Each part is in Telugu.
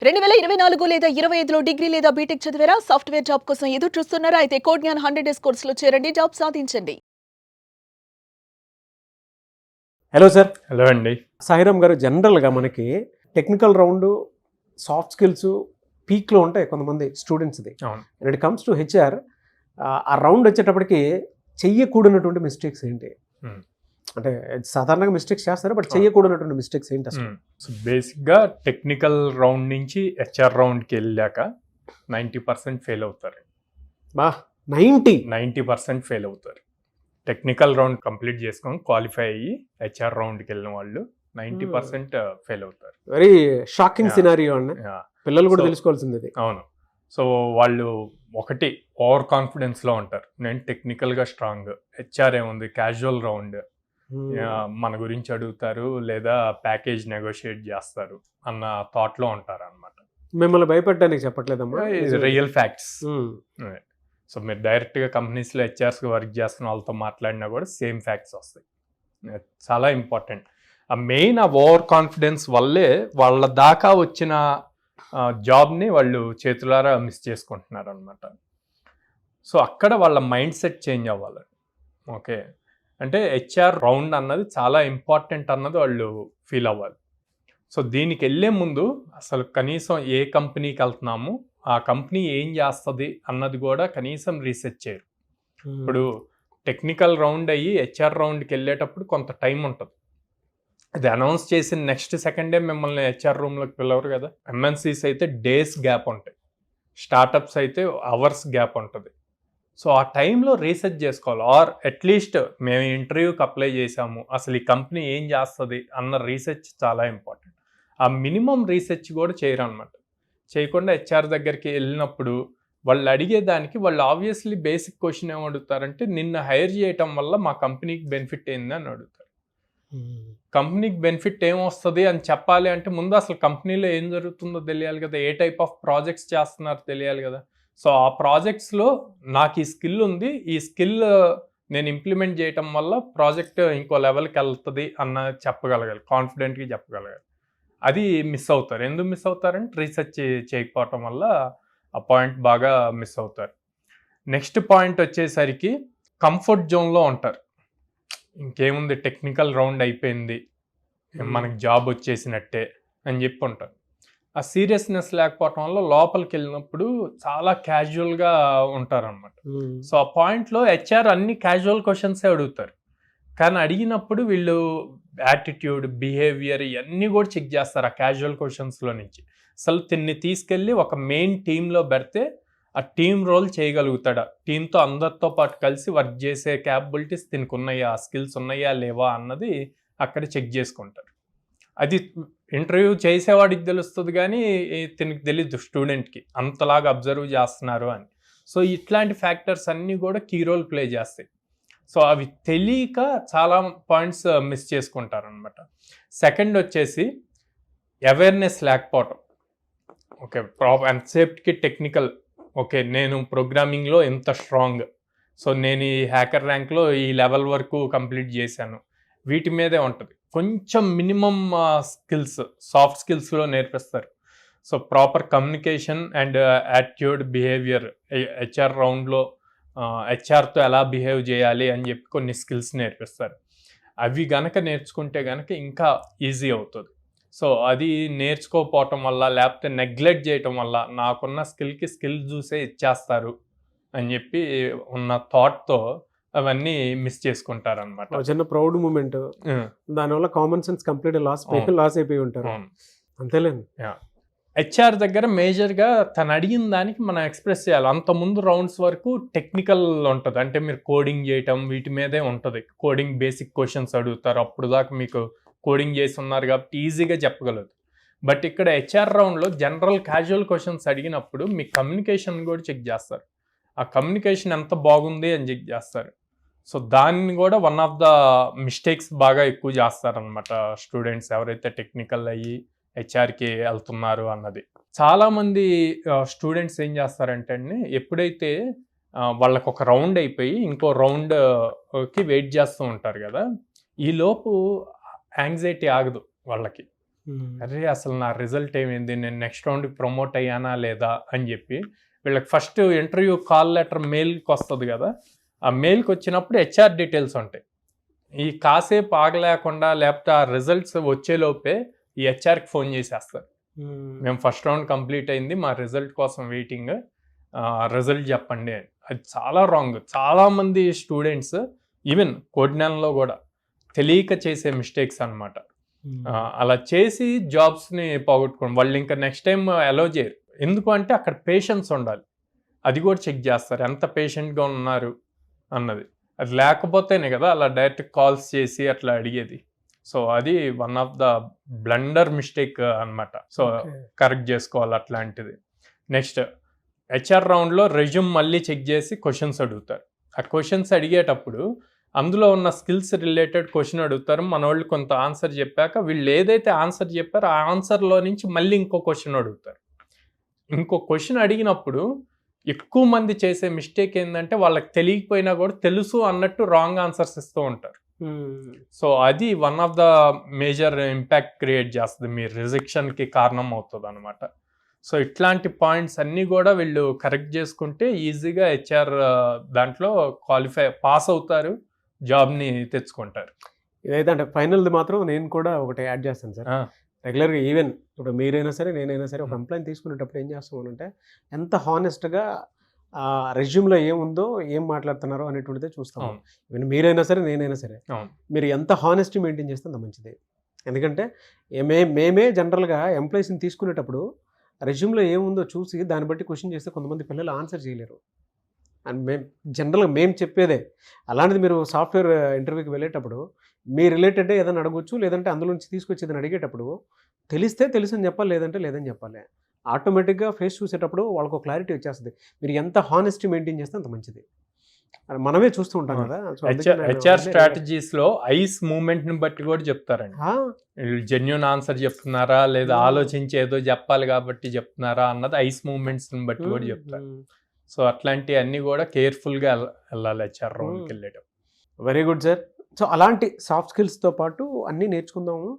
2024 లేదా 25లో డిగ్రీ లేదా బీటెక్ చదివారా? సాఫ్ట్‌వేర్ జాబ్ కోసం ఎదురు చూస్తున్నారా? అయితే కోడ్ జ్ఞాన్ 100 డేస్ కోర్సులో చేరండి. జాబ్ సాధించండి. Hello sir. హలో అండి. సాయిరామ్ గారు, జనరల్గా మనకి టెక్నికల్ రౌండ్, సాఫ్ట్ స్కిల్స్ పీక్లో ఉంటాయి కొంతమంది స్టూడెంట్స్ది. అవును. And it comes to HR, ఆ రౌండ్ వచ్చేటప్పటికి చెయ్యకూడనటువంటి మిస్టేక్స్ ఏంటి? అంటే సాధారణంగా మిస్టేక్స్ చేస్తారు, బట్ చెయ్యకూడనటువంటి మిస్టేక్స్ ఏంటి అసలు? సో బేసిక్గా టెక్నికల్ రౌండ్ నుంచి హెచ్ఆర్ రౌండ్కి వెళ్ళాక 90% ఫెయిల్ అవుతారు. 90% ఫెయిల్ అవుతారు. టెక్నికల్ రౌండ్ కంప్లీట్ చేసుకొని క్వాలిఫై అయ్యి హెచ్ఆర్ రౌండ్కి వెళ్ళిన వాళ్ళు 90% ఫెయిల్ అవుతారు. వెరీ షాకింగ్ సినారియో అండి. పిల్లలు కూడా తెలుసుకోవాల్సింది. అవును. సో వాళ్ళు ఒకటి ఓవర్ కాన్ఫిడెన్స్లో ఉంటారు. నేను టెక్నికల్గా స్ట్రాంగ్, హెచ్ఆర్ ఏముంది క్యాజువల్ రౌండ్, మన గురించి అడుగుతారు లేదా ప్యాకేజ్ నెగోషియేట్ చేస్తారు అన్న థాట్లో ఉంటారు అనమాట. మిమ్మల్ని భయపెట్టడానికి చెప్పట్లేదమ్మా, రియల్ ఫ్యాక్ట్స్. సో మీరు డైరెక్ట్గా కంపెనీస్లో హెచ్ఆర్స్గా వర్క్ చేస్తున్న వాళ్ళతో మాట్లాడినా కూడా సేమ్ ఫ్యాక్ట్స్ వస్తాయి. చాలా ఇంపార్టెంట్. ఆ మెయిన్ ఆ ఓవర్ కాన్ఫిడెన్స్ వల్లే వాళ్ళ దాకా వచ్చిన జాబ్ని వాళ్ళు చేతులారా మిస్ చేసుకుంటున్నారు అనమాట. సో అక్కడ వాళ్ళ మైండ్ సెట్ చేంజ్ అవ్వాలి. ఓకే, అంటే హెచ్ఆర్ రౌండ్ అన్నది చాలా ఇంపార్టెంట్ అన్నది వాళ్ళు ఫీల్ అవ్వాలి. సో దీనికి వెళ్ళే ముందు అసలు కనీసం ఏ కంపెనీకి వెళ్తున్నాము, ఆ కంపెనీ ఏం చేస్తుంది అన్నది కూడా కనీసం రీసెర్చ్ చేయరు. ఇప్పుడు టెక్నికల్ రౌండ్ అయ్యి హెచ్ఆర్ రౌండ్కి వెళ్ళేటప్పుడు కొంత టైం ఉంటుంది. అది అనౌన్స్ చేసిన నెక్స్ట్ సెకండే మిమ్మల్ని హెచ్ఆర్ రూమ్లోకి పిలవరు కదా. ఎంఎన్సీస్ అయితే డేస్ గ్యాప్ ఉంటాయి, స్టార్టప్స్ అయితే అవర్స్ గ్యాప్ ఉంటుంది. సో ఆ టైంలో రీసెర్చ్ చేసుకోవాలి. ఆర్ అట్లీస్ట్ మేము ఇంటర్వ్యూకి అప్లై చేసాము, అసలు ఈ కంపెనీ ఏం చేస్తుంది అన్న రీసెర్చ్ చాలా ఇంపార్టెంట్. ఆ మినిమం రీసెర్చ్ కూడా చేయరు అనమాట. చేయకుండా హెచ్ఆర్ దగ్గరికి వెళ్ళినప్పుడు వాళ్ళు అడిగేదానికి వాళ్ళు ఆబ్వియస్లీ బేసిక్ క్వశ్చన్ ఏమి అడుగుతారంటే, నిన్ను హైర్ చేయటం వల్ల మా కంపెనీకి బెనిఫిట్ ఏంది అని అడుగుతారు. కంపెనీకి బెనిఫిట్ ఏమొస్తుంది అని చెప్పాలి అంటే ముందు అసలు కంపెనీలో ఏం జరుగుతుందో తెలియాలి కదా, ఏ టైప్ ఆఫ్ ప్రాజెక్ట్స్ చేస్తున్నారో తెలియాలి కదా. సో ఆ ప్రాజెక్ట్స్లో నాకు ఈ స్కిల్ ఉంది, ఈ స్కిల్ నేను ఇంప్లిమెంట్ చేయటం వల్ల ప్రాజెక్ట్ ఇంకో లెవెల్కి వెళ్తుంది అన్న చెప్పగలగాలి, కాన్ఫిడెంట్గా చెప్పగలగాలి. అది మిస్ అవుతారు. ఎందుకు మిస్ అవుతారంటే రీసెర్చ్ చేయకపోవటం వల్ల ఆ పాయింట్ బాగా మిస్ అవుతారు. నెక్స్ట్ పాయింట్ వచ్చేసరికి కంఫర్ట్ జోన్లో ఉంటారు. ఇంకేముంది, టెక్నికల్ రౌండ్ అయిపోయింది, మనకి జాబ్ వచ్చేసినట్టే అని చెప్పి ఉంటారు. ఆ సీరియస్నెస్ లేకపోవటం వల్ల లోపలికి వెళ్ళినప్పుడు చాలా క్యాజువల్గా ఉంటారనమాట. సో ఆ పాయింట్లో హెచ్ఆర్ అన్ని క్యాజువల్ క్వశ్చన్సే అడుగుతారు, కానీ అడిగినప్పుడు వీళ్ళు యాటిట్యూడ్, బిహేవియర్ ఇవన్నీ కూడా చెక్ చేస్తారు ఆ క్యాజువల్ క్వశ్చన్స్లో నుంచి. అసలు తిన్ని తీసుకెళ్ళి ఒక మెయిన్ టీంలో పెడితే ఆ టీమ్ రోల్ చేయగలుగుతాడా, టీంతో అందరితో పాటు కలిసి వర్క్ చేసే క్యాపబిలిటీస్ తినికి ఉన్నాయా, స్కిల్స్ ఉన్నాయా లేవా అన్నది అక్కడ చెక్ చేసుకుంటారు. అది ఇంటర్వ్యూ చేసేవాడికి తెలుస్తుంది, కానీ తినికి తెలీదు స్టూడెంట్కి అంతలాగా అబ్జర్వ్ చేస్తున్నారు అని. సో ఇట్లాంటి ఫ్యాక్టర్స్ అన్నీ కూడా కీ రోల్ ప్లే చేస్తాయి. సో అవి తెలియక చాలా పాయింట్స్ మిస్ చేసుకుంటారనమాట. సెకండ్ వచ్చేసి అవేర్నెస్ లేకపోవటం. ఓకే, ఎంతసేపుకి టెక్నికల్, ఓకే నేను ప్రోగ్రామింగ్లో ఎంత స్ట్రాంగ్, సో నేను ఈ హ్యాకర్ ర్యాంక్లో ఈ లెవెల్ వరకు కంప్లీట్ చేశాను, వీటి మీదే ఉంటుంది. కొంచెం మినిమం స్కిల్స్, సాఫ్ట్ స్కిల్స్లో నేర్పిస్తారు. So proper communication and attitude, behaviour, HR రౌండ్లో హెచ్ఆర్తో ఎలా బిహేవ్ చేయాలి అని చెప్పి కొన్ని స్కిల్స్ నేర్పిస్తారు. అవి గనక నేర్చుకుంటే గనక ఇంకా ఈజీ అవుతుంది. సో అది నేర్చుకోకపోవటం వల్ల లేకపోతే నెగ్లెక్ట్ చేయటం వల్ల నాకున్న స్కిల్కి స్కిల్ చూసే ఇచ్చేస్తారు అని చెప్పి ఉన్న థాట్తో అవన్నీ మిస్ చేసుకుంటారు అనమాట. చిన్న ప్రౌడ్ మూమెంట్, దానివల్ల కామన్ సెన్స్ కంప్లీట్ లాస్ అయిపోయి ఉంటారు. అంతేలేండి. హెచ్ఆర్ దగ్గర మేజర్గా తను అడిగిన దానికి మనం ఎక్స్ప్రెస్ చేయాలి. అంతకుముందు రౌండ్స్ వరకు టెక్నికల్ ఉంటుంది, అంటే మీరు కోడింగ్ చేయటం వీటి మీదే ఉంటుంది. కోడింగ్ బేసిక్ క్వశ్చన్స్ అడుగుతారు, అప్పుడు దాకా మీకు కోడింగ్ చేసి ఉన్నారు కాబట్టి ఈజీగా చెప్పగలదు. బట్ ఇక్కడ హెచ్ఆర్ రౌండ్లో జనరల్ క్యాజువల్ క్వశ్చన్స్ అడిగినప్పుడు మీ కమ్యూనికేషన్ కూడా చెక్ చేస్తారు. ఆ కమ్యూనికేషన్ ఎంత బాగుంది అని చెక్ చేస్తారు. సో దాన్ని కూడా వన్ ఆఫ్ ద మిస్టేక్స్ బాగా ఎక్కువ చేస్తారనమాట స్టూడెంట్స్ ఎవరైతే టెక్నికల్ అయ్యి హెచ్ఆర్కి వెళ్తున్నారు అన్నది. చాలామంది స్టూడెంట్స్ ఏం చేస్తారంటే అండి, ఎప్పుడైతే వాళ్ళకు ఒక రౌండ్ అయిపోయి ఇంకో రౌండ్కి వెయిట్ చేస్తూ ఉంటారు కదా, ఈలోపు యాంగ్జైటీ ఆగదు వాళ్ళకి. అరే అసలు నా రిజల్ట్ ఏమైంది, నేను నెక్స్ట్ రౌండ్కి ప్రమోట్ అయ్యానా లేదా అని చెప్పి వీళ్ళకి ఫస్ట్ ఇంటర్వ్యూ కాల్ లెటర్ మెయిల్కి వస్తుంది కదా, ఆ మెయిల్కి వచ్చినప్పుడు హెచ్ఆర్ డీటెయిల్స్ ఉంటాయి. ఈ కాసేపు ఆగలేకుండా లేకపోతే ఆ రిజల్ట్స్ వచ్చేలోపే ఈ హెచ్ఆర్కి ఫోన్ చేసేస్తారు, మేము ఫస్ట్ రౌండ్ కంప్లీట్ అయింది, మా రిజల్ట్ కోసం వెయిటింగ్, రిజల్ట్ చెప్పండి అని. అది చాలా రాంగ్. చాలామంది స్టూడెంట్స్ ఈవెన్ కోడ్నాన్లో కూడా తెలియక చేసే మిస్టేక్స్ అనమాట. అలా చేసి జాబ్స్ని పోగొట్టుకోండి. వాళ్ళు ఇంకా నెక్స్ట్ టైం అలౌ చేయరు. ఎందుకు అంటే అక్కడ పేషెన్స్ ఉండాలి, అది కూడా చెక్ చేస్తారు ఎంత పేషెంట్గా ఉన్నారు అన్నది. అది లేకపోతేనే కదా అలా డైరెక్ట్ కాల్స్ చేసి అట్లా అడిగేది. సో అది one of the blunder mistake అనమాట. సో కరెక్ట్ చేసుకోవాలి అట్లాంటిది. నెక్స్ట్ హెచ్ఆర్ రౌండ్లో రెజ్యూమ్ మళ్ళీ చెక్ చేసి క్వశ్చన్స్ అడుగుతారు. ఆ క్వశ్చన్స్ అడిగేటప్పుడు అందులో ఉన్న స్కిల్స్ రిలేటెడ్ క్వశ్చన్ అడుగుతారు. మన వాళ్ళు కొంత ఆన్సర్ చెప్పాక వీళ్ళు ఏదైతే ఆన్సర్ చెప్పారో ఆ ఆన్సర్లో నుంచి మళ్ళీ ఇంకో క్వశ్చన్ అడుగుతారు. ఇంకో క్వశ్చన్ అడిగినప్పుడు ఎక్కువ మంది చేసే మిస్టేక్ ఏంటంటే వాళ్ళకి తెలియకపోయినా కూడా తెలుసు అన్నట్టు రాంగ్ ఆన్సర్స్ ఇస్తూ ఉంటారు. సో అది one of the major impact create చేస్తుంది, మీ రిజెక్షన్కి కారణం అవుతుంది అనమాట. సో ఇట్లాంటి పాయింట్స్ అన్నీ కూడా వీళ్ళు కరెక్ట్ చేసుకుంటే ఈజీగా హెచ్ఆర్ దాంట్లో పాస్ అవుతారు, జాబ్ని తెచ్చుకుంటారు. ఇదైతే అంటే ఫైనల్ది మాత్రం నేను కూడా ఒకటి యాడ్ చేస్తాను సార్. రెగ్యులర్గా ఈవెన్ ఇప్పుడు మీరైనా సరే నేనైనా సరే ఒక ఎంప్లాయీని తీసుకునేటప్పుడు ఏం చేస్తామనంటే ఎంత హానెస్ట్గా రెజ్యూమ్లో ఏముందో ఏం మాట్లాడుతున్నారో అనేటువంటిదే చూస్తాము. ఈవెన్ మీరైనా సరే నేనైనా సరే మీరు ఎంత హానెస్టీ మెయింటైన్ చేస్తే అంత మంచిది. ఎందుకంటే మేమే జనరల్గా ఎంప్లాయీస్ని తీసుకునేటప్పుడు రెజ్యూమ్లో ఏముందో చూసి దాన్ని బట్టి క్వశ్చన్ చేస్తే కొంతమంది పిల్లలు ఆన్సర్ చేయలేరు. అండ్ జనరల్గా మేము చెప్పేదే అలాంటిది. మీరు సాఫ్ట్వేర్ ఇంటర్వ్యూకి వెళ్ళేటప్పుడు మీ రిలేటెడ్ ఏదైనా అడగొచ్చు, లేదంటే అందులో నుంచి తీసుకొచ్చేదని అడిగేటప్పుడు తెలిస్తే తెలుసని చెప్పాలి, లేదంటే లేదని చెప్పాలి. ఆటోమేటిక్గా ఫేస్ చూసేటప్పుడు వాళ్ళకు క్లారిటీ వచ్చేస్తుంది. మీరు ఎంత హానెస్టీ మెయింటైన్ చేస్తే అంత మంచిది. మనమే చూస్తూ ఉంటాం కదా. హెచ్ఆర్ స్ట్రాటజీస్ లో ఐస్ మూవ్మెంట్ ని బట్టి కూడా చెప్తారండి. జెన్యూన్ ఆన్సర్ చెప్తున్నారా లేదా ఆలోచించి ఏదో చెప్పాలి కాబట్టి చెప్తున్నారా అన్నది ఐస్ మూవ్మెంట్స్ ని బట్టి కూడా చెప్తారు. సో అట్లాంటి అన్ని కూడా కేర్ఫుల్ గా వెళ్ళాలి హెచ్ఆర్ రౌండ్కి వెళ్ళేటప్పుడు. Very good sir. సో అలాంటి సాఫ్ట్ స్కిల్స్తో పాటు అన్నీ నేర్చుకుందాము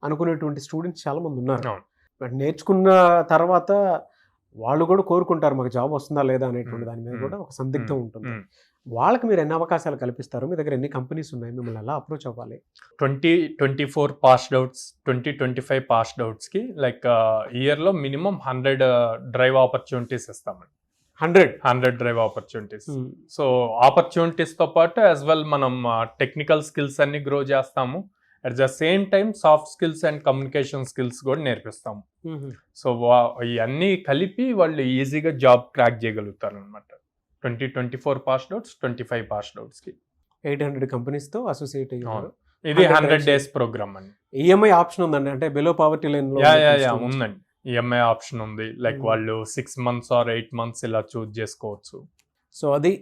అనుకునేటువంటి స్టూడెంట్స్ చాలామంది ఉన్నారు. బట్ నేర్చుకున్న తర్వాత వాళ్ళు కూడా కోరుకుంటారు మాకు జాబ్ వస్తుందా లేదా అనేటువంటి దాని మీద కూడా ఒక సందిగ్ధం ఉంటుంది. వాళ్ళకి మీరు ఎన్ని అవకాశాలు కల్పిస్తారు, మీ దగ్గర ఎన్ని కంపెనీస్ ఉన్నాయి, మిమ్మల్ని ఎలా అప్రోచ్ అవ్వాలి? 2024 పాస్డ్ అవుట్స్, 2025 పాస్డ్ అవుట్స్కి లైక్ ఇయర్లో మినిమం 100 డ్రైవ్ ఆపర్చునిటీస్ ఇస్తామండి. 100 డ్రైవ్ ఆపర్చునిటీస్. సో ఆపర్చునిటీస్తో పాటు యాజ్ వెల్ మనం టెక్నికల్ స్కిల్స్ అన్ని గ్రో చేస్తాము. At the same time soft skills and communication skills కూడా నేర్పిస్తాము. సో ఇవన్నీ కలిపి వాళ్ళు ఈజీగా జాబ్ క్రాక్ చేయగలుగుతారు అనమాట. 2024 పాస్డ్ అవుట్స్, 25 పాస్డ్ అవుట్స్కి 800 కంపెనీస్తో అసోసియేట్ అయ్యారు. ఇది 100 days ప్రోగ్రామ్ అండి. ఈఎంఐ ఆప్షన్ ఉందండి, అంటే బిలో పావర్టీ లైన్ ఉందండి. ఈఎంఐ ఆప్షన్ ఉంది. లైక్ వాళ్ళు 6 months or 8 months ఇలా చూజ్ చేసుకోవచ్చు. సో అది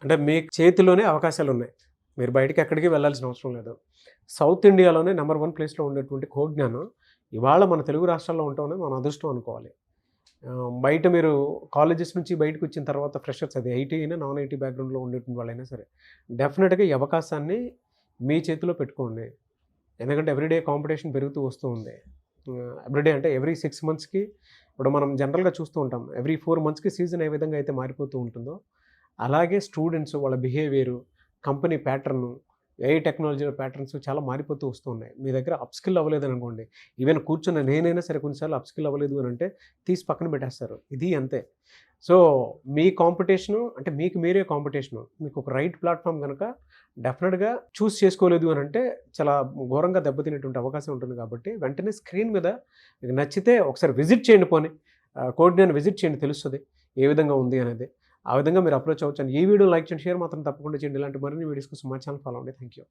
అంటే మీ చేతిలోనే అవకాశాలు ఉన్నాయి, మీరు బయటకి ఎక్కడికి వెళ్ళాల్సిన అవసరం లేదు. సౌత్ ఇండియాలోనే నెంబర్ 1 ప్లేస్లో ఉండేటువంటి కోడ్జ్ఞాన్ ఇవాళ మన తెలుగు రాష్ట్రాల్లో ఉంటామని మన అదృష్టం అనుకోవాలి. బయట మీరు కాలేజెస్ నుంచి బయటకు వచ్చిన తర్వాత ఫ్రెషర్స్, అది ఐటీ అయినా నాన్ ఐటీ బ్యాక్గ్రౌండ్లో ఉండేటువంటి వాళ్ళైనా సరే డెఫినెట్గా ఈ అవకాశాన్ని మీ చేతిలో పెట్టుకోండి. ఎందుకంటే ఎవ్రీడే కాంపిటీషన్ పెరుగుతూ వస్తూ ఉంది. ఎవ్రీడే అంటే ఎవ్రీ 6 monthsకి ఇప్పుడు మనం జనరల్గా చూస్తూ ఉంటాం, ఎవ్రీ 4 monthsకి సీజన్ ఏ విధంగా అయితే మారిపోతూ ఉంటుందో అలాగే స్టూడెంట్స్ వాళ్ళ behaviour, company pattern, AI technology patterns చాలా మారిపోతూ వస్తూ ఉన్నాయి. మీ దగ్గర అప్స్కిల్ అవ్వలేదు అనుకోండి, ఈవెన్ కూర్చున్న నేనైనా సరే కొన్నిసార్లు అప్స్కిల్ అవ్వలేదు అని అంటే తీసి పక్కన పెట్టేస్తారు. ఇది అంతే. సో మీ కాంపిటీషను అంటే మీకు మీరే కాంపిటీషను, మీకు ఒక రైట్ ప్లాట్ఫామ్ కనుక డెఫినెట్గా చూస్ చేసుకోలేదు అని అంటే చాలా ఘోరంగా దెబ్బతినేటువంటి అవకాశం ఉంటుంది. కాబట్టి వెంటనే స్క్రీన్ మీద మీకు నచ్చితే ఒకసారి విజిట్ చేయండి, పోనీ కోడ్జ్ఞాన్ విజిట్ చేయండి, తెలుస్తుంది ఏ విధంగా ఉంది అనేది. ఆ విధంగా మీరు అప్రోచ్ అవ్వచ్చు. అండ్ ఈ వీడియో లైక్ చేయండి, షేర్ మాత్రం తప్పకుండా చేయండి. ఇలాంటి మరిన్ని వీడియోస్ కోసం మా ఛానల్ ఫాలో అవ్వండి. Thank you.